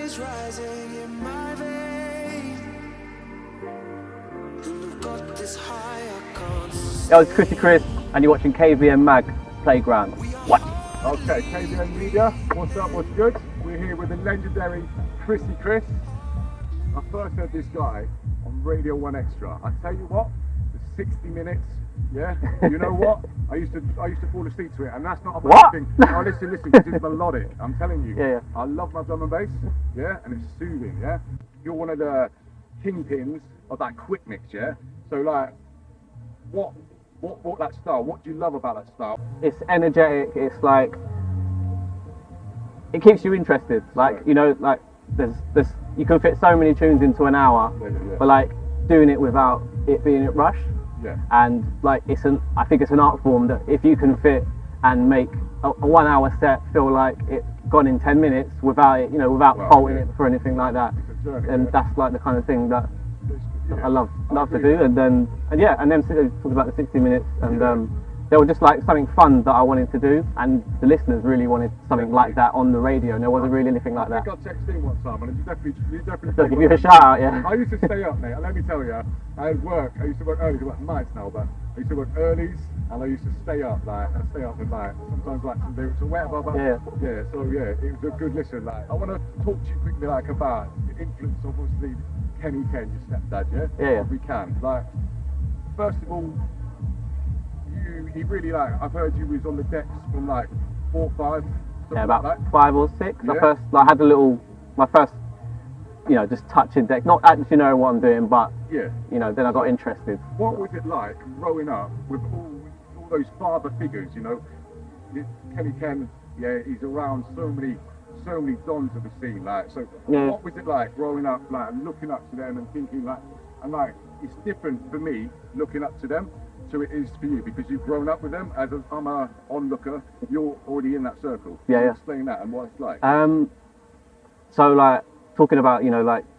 is rising in my veins, and I've got this high I can't sustain. Yo, it's Chrissy Chris, and you're watching KVM Mag Playground. What? Okay, KVM Media, what's up, what's good? We're here with the legendary Crissy Criss. I first heard this guy on Radio 1 Extra. I tell you what, the 60 minutes, yeah, you know what? I used to fall asleep to it, and that's not a bad thing. No, listen, because it's melodic. I'm telling you. Yeah. I love my drum and bass, yeah, and it's soothing, yeah. You're one of the kingpins of that quick mix, yeah. So like, what that style? What do you love about that style? It's energetic. It's like it keeps you interested. Like Right. you know, like there's you can fit so many tunes into an hour, Yeah. but like doing it without it being a rush. Yeah. And like I think it's an art form that if you can fit and make a 1 hour set feel like it's gone in 10 minutes without it, without Wow, faulting yeah. it for anything like that. It's a journey, And yeah. that's like the kind of thing that Yeah. I love to agree. do. And then talk about the 60 minutes, and they were just like something fun that I wanted to do, and the listeners really wanted something like that on the radio, and there wasn't really anything like I that. think I texted in one time, and you definitely. So give you a shout out, yeah. I used to stay up, mate, and let me tell you, I had work. I used to work early, I work nights now, but I used to work earlies, and I used to stay up, at night. Sometimes like some lyrics or whatever, but Yeah. So it was a good listen. Like, I want to talk to you quickly, like about the influence of obviously Kenny Ken, your stepdad, yeah. Yeah. If we can, like, first of all, he really I've heard you was on the decks from like 4 or 5. Yeah, about like that. 5 or 6. Yeah. I had my first, just touching deck, not actually knowing what I'm doing, but Yeah. then I got interested. What was it like growing up with all those father figures? Kenny Ken, yeah, he's around so many dons of the scene. Yeah. What was it like growing up, looking up to them and thinking it's different for me looking up to them, so it is for you because you've grown up with them. I'm a onlooker, you're already in that circle. Yeah, Can you yeah. explain that and what it's like. So like talking about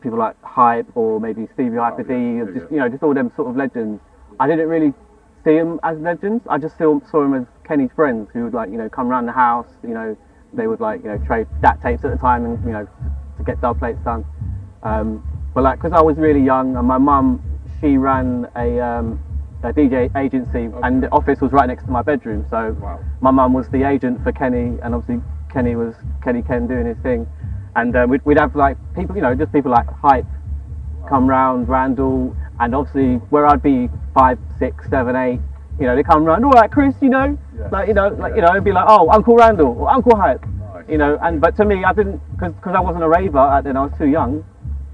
people like Hype or maybe Stevie Hyper D, just all them sort of legends. I didn't really see them as legends. I just saw them as Kenny's friends who would come around the house. They would trade DAT tapes at the time and to get dub plates done. But because I was really young and my mum, she ran a DJ agency, and the office was right next to my bedroom. So Wow. my mum was the agent for Kenny, and obviously Kenny was Kenny Ken doing his thing. And we'd have people, just people like Hype come round, Randall, and obviously where I'd be 5, 6, 7, 8, they come round. All right, Chris, Yeah. it'd be like, oh, Uncle Randall or Uncle Hype, Nice. but to me, I didn't, because I wasn't a raver then, I was too young.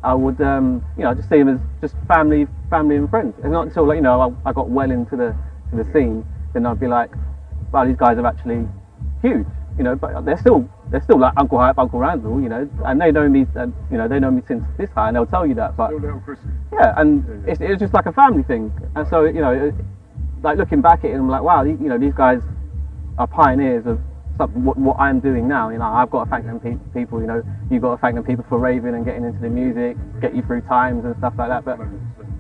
I would, just see them as just family and friends. It's not until I got well into the scene, then I'd be like, wow, these guys are actually huge, but they're still like Uncle Hype, Uncle Randall, and they know me, and they know me since this high, and they'll tell you that. But Still little Chrissy. yeah, and it's just like a family thing, and so looking back at it, I'm like, wow, these guys are pioneers of something what I'm doing now. I've got to thank them people. You've got to thank them people for raving and getting into the music, get you through times and stuff like that. But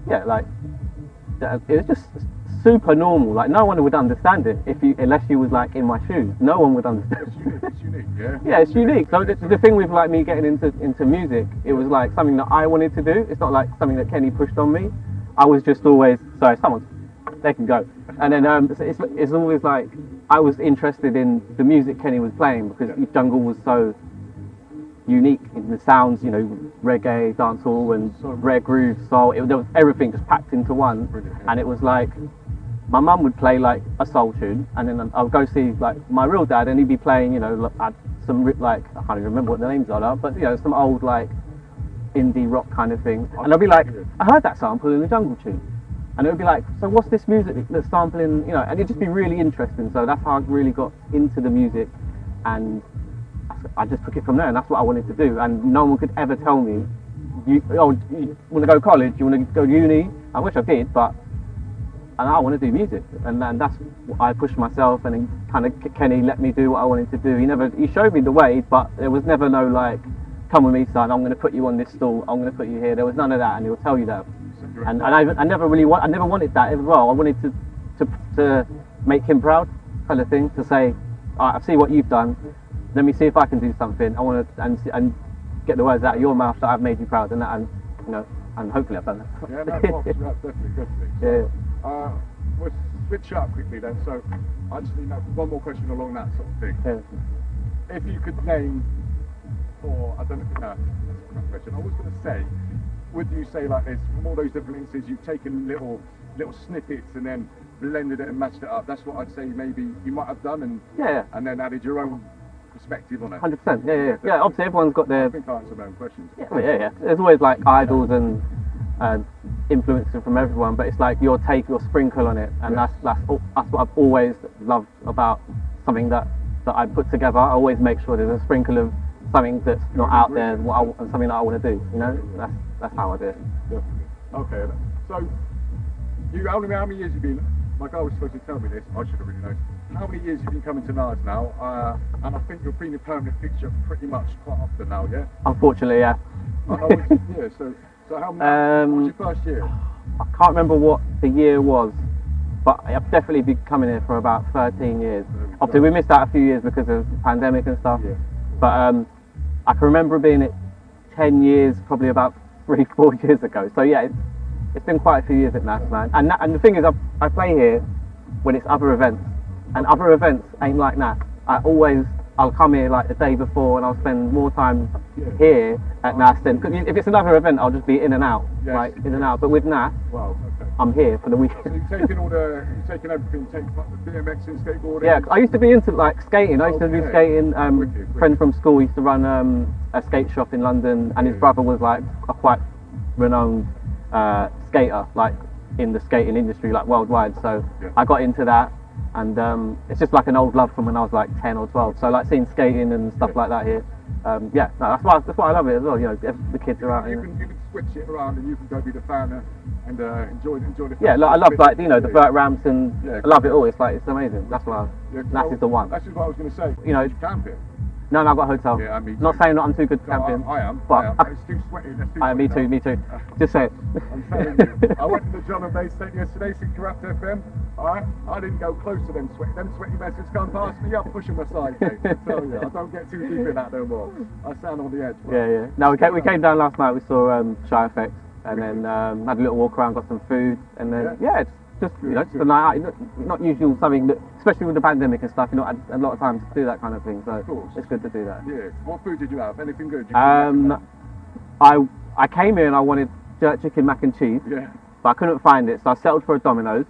yeah, it was just super normal. No one would understand it unless you was in my shoes. No one would understand. It's unique, yeah. Yeah, it's unique. So the thing with me getting into music, it was something that I wanted to do. It's not something that Kenny pushed on me. I was just always they can go. And then it's always I was interested in the music Kenny was playing because jungle was so unique in the sounds, reggae, dancehall, and rare groove, soul. There was everything just packed into one. Brilliant, yeah. And it was my mum would play a soul tune, and then I would go see my real dad, and he'd be playing, some I can't even remember what the names are now, but some old indie rock kind of thing. And I'd be like, I heard that sample in the jungle tune. And it would be so what's this music that's sampling, and it'd just be really interesting. So that's how I really got into the music, and I just took it from there, and that's what I wanted to do. And no one could ever tell me, you want to go to college, you want to go to uni? I wish I did, but I want to do music, and that's what I pushed myself, and then kind of Kenny let me do what I wanted to do. He showed me the way, but there was never no come with me, son, I'm going to put you on this stool, I'm going to put you here. There was none of that, and he'll tell you that. And I never wanted that as well. I wanted to make him proud, kind of thing. To say, I see what you've done. Let me see if I can do something. I want to, and get the words out of your mouth that I've made you proud, and that, and you know, and hopefully I've done that. Yeah, no, definitely. So, we'll switch up quickly then. So, I just need one more question along that sort of thing. Yeah. If you could name, or I don't know if that's a crap question. I was going to say, would you say like this, from all those different instances, you've taken little snippets and then blended it and matched it up? That's what I'd say maybe you might have done, and and then added your own perspective on it. 100%. Yeah. Obviously, everyone's got their. I think I answered my own questions. Yeah. There's always like idols and influences from everyone, but it's like your take, your sprinkle on it, and that's what I've always loved about something that I put together. I always make sure there's a sprinkle of something that's not out there, and something that I want to do. You know, that's how I do it. Okay. So, how many years have you been? My guy was supposed to tell me this. I should have really known. How many years have you been coming to Nass now? And I think you're being a permanent fixture pretty much quite often now, yeah? Unfortunately, yeah. So how many? What was your first year? I can't remember what the year was, but I've definitely been coming here for about 13 years. Obviously, we missed out a few years because of the pandemic and stuff. Yeah. But I can remember being at 10 years, probably about 3-4 years ago. So yeah, it's been quite a few years at Nass, man. And the thing is, I play here when it's other events, and other events ain't like Nass. I'll come here like the day before, and I'll spend more time here at Nass than, cause if it's another event, I'll just be in and out, in and out. But with Nass, I'm here for the weekend. So you've taken everything, like the BMX and skateboarding. Yeah, I used to be into like skating. I used to do skating. Friend from school used to run a skate shop in London, and his brother was like a quite renowned skater, like in the skating industry, like worldwide. So I got into that, and it's just like an old love from when I was like 10 or 12. So like seeing skating and stuff like that here. That's why I love it as well. You know, the kids are out. You can switch it around, and you can go be the fan and enjoy the. Yeah, like, I love like the vert ramps, and I love it all. It's like it's amazing. That's why Nass is the one. That's just what I was going to say. You know, camping. No, I've got a hotel. Yeah, me too. Not saying that I'm too good at camping. I am. But it's too sweaty. Me too. Just say it. I'm telling you. I went to the John and Bay State yesterday, Corrupt FM. Alright, I didn't go close to them sweaty. Them sweaty bastards come past me. I'm pushing my side. I tell you, I don't get too deep in that no more. I stand on the edge. Bro. Yeah. No, we came down last night. We saw Shy Effects, and then had a little walk around, got some food, and then it's just just a night out. Not usual something that, especially with the pandemic and stuff, you're not had a lot of time to do that kind of thing. So it's good to do that. Yeah. What food did you have? Anything good? I came here and I wanted jerk chicken, mac and cheese. Yeah. But I couldn't find it, so I settled for a Domino's.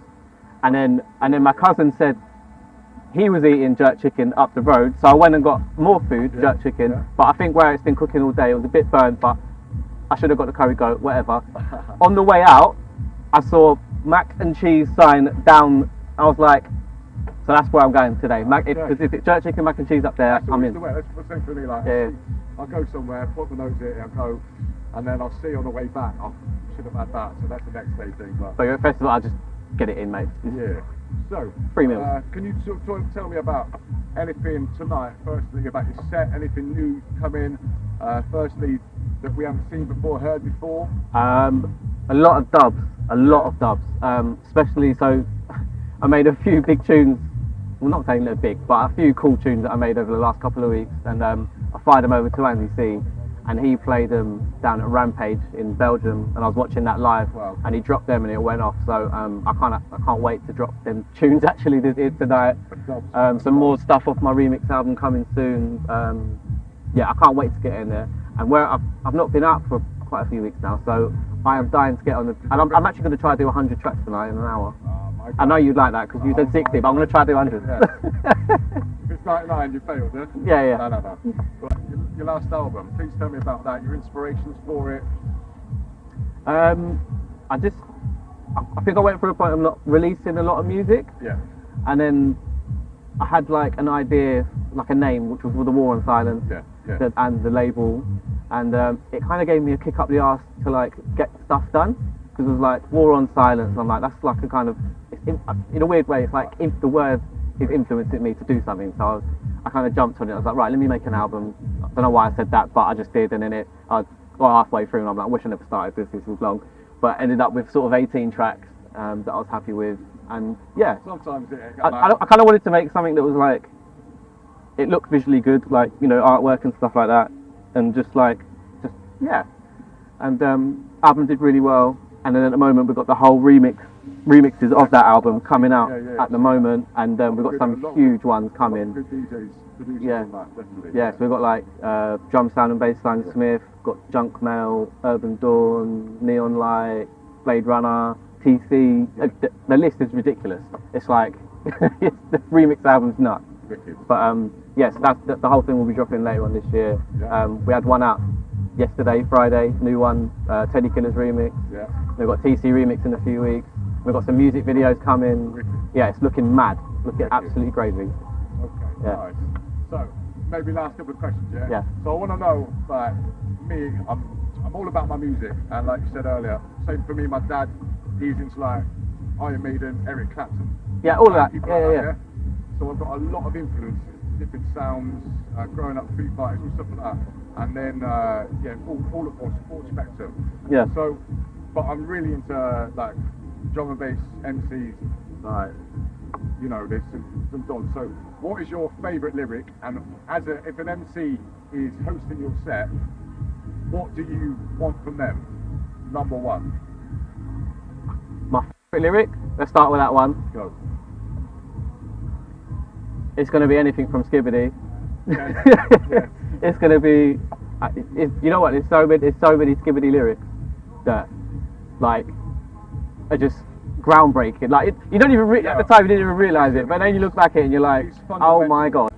And then my cousin said he was eating jerk chicken up the road, so I went and got more food, jerk chicken. Yeah. But I think where it's been cooking all day, it was a bit burnt, but I should have got the curry goat, whatever. On the way out, I saw mac and cheese sign down. I was like, so that's where I'm going today. Because if it's jerk chicken, mac and cheese up there, I'm in. That's essentially like, I'll go somewhere, put the nose in it, and go, and then I'll see on the way back, I should have had that, so that's the next day thing. But you're at festival, I'll just get it in, mate. Yeah. So, 3 meals. Can you tell me about anything tonight? Firstly, about your set, anything new come in? Firstly, that we haven't seen before, heard before? A lot of dubs. Especially, so I made a few big tunes. Well, not saying they're big, but a few cool tunes that I made over the last couple of weeks, and I fired them over to Andy C, and he played them down at Rampage in Belgium, and I was watching that live. Wow. And he dropped them and it went off. So I can't wait to drop them tunes actually tonight. Some more stuff off my remix album coming soon. I can't wait to get in there. And where I've not been out for quite a few weeks now, so I am dying to get on the. And I'm actually going to try to do 100 tracks tonight in an hour. I know you'd like that because you said 60, but I'm going to try to do 100. If it's 99, you failed, eh? Yeah. No. But your last album, please tell me about that, your inspirations for it. I think I went through a point of not releasing a lot of music. Yeah. And then I had like an idea, like a name, which was The War on Silence. Yeah. And the label. And it kind of gave me a kick up the arse to like get stuff done. Because it was like War on Silence, and I'm like, that's like a kind of, in a weird way, it's like if the word is influencing me to do something. So I kind of jumped on it. I was like, right, let me make an album. I don't know why I said that, but I just did. And then I got halfway through, and I'm like, I wish I never started this. This was long, but ended up with sort of 18 tracks that I was happy with. And yeah, sometimes I kind of wanted to make something that was like, it looked visually good, like artwork and stuff like that, and just like Yeah, and album did really well. And then at the moment we've got the whole remixes of that album coming out at the moment, and we've got some huge ones coming. Good DJs producing Yeah. on that, definitely. Yeah, so we've got like Drum Sound and Bassline Smith, got Junk Mail, Urban Dawn, Neon Light, Blade Runner, TC. The list is ridiculous. It's like the remix album's nuts. Wicked. But yes, that's the whole thing will be dropping later on this year. Yeah. We had one out yesterday, Friday, new one, Teddy Killer's remix. Yeah. We've got TC remix in a few weeks. We've got some music videos coming. Wicked. Yeah, it's looking mad, looking Wicked. absolutely crazy. Okay, Yeah. nice. So, maybe last couple of questions, yeah? Yeah. So I want to know, like, me, I'm all about my music, and like you said earlier, same for me, my dad, he's into like Iron Maiden, Eric Clapton. Yeah, all of that. People Yeah, like yeah, that, So I've got a lot of influences, different sounds, growing up Foo Fighters and stuff like that. And then, all across sports spectrum. Yeah. So, but I'm really into like drum and bass MCs, like, you know, there's some dons. So, what is your favourite lyric? And if an MC is hosting your set, what do you want from them? Number one. My favourite lyric, let's start with that one. Go. It's going to be anything from Skibbity. Yeah. Yeah. It's going to be, you know what, there's so many Skibbity lyrics that, like, are just groundbreaking. Like, you don't even, at the time you didn't even realise it, but then you look back at it and you're like, oh my god.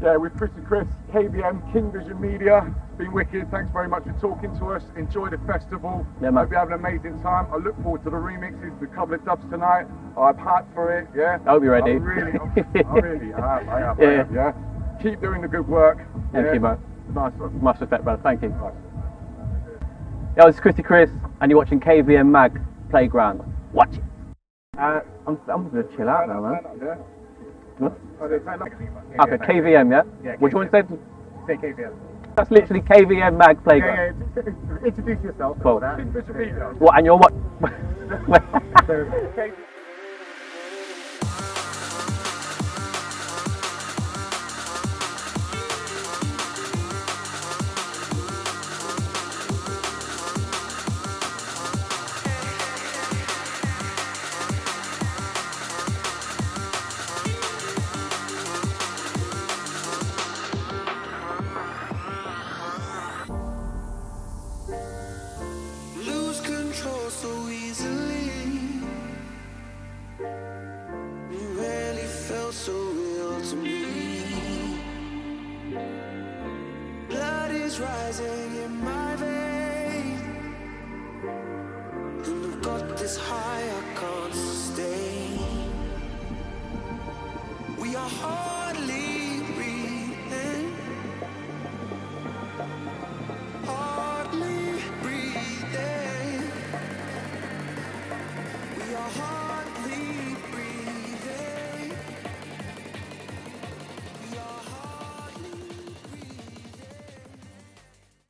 Yeah, with CRISSY CRISS, KVM, King Vision Media, been wicked. Thanks very much for talking to us. Enjoy the festival. Yeah, man. Hope you have an amazing time. I look forward to the remixes, the couple of dubs tonight. I'm hyped for it. Yeah. I hope you're ready. I am. Yeah. Keep doing the good work. Thank you, bro. Nice one. Much respect, brother. Thank you. Nice. Yo, it's CRISSY CRISS, and you're watching KVM Mag Playground. Watch it. I'm gonna chill out now, man. Yeah. What? Oh, Okay, KVM, yeah? Yeah, What do you want to say? Say KVM. That's literally KVM Mag Playground. Introduce yourself. Cool. King Vision Media. What, and you're what? lose control so easily. It really felt so real to me. Blood is rising in my veins, and I've got this high I can't sustain. We are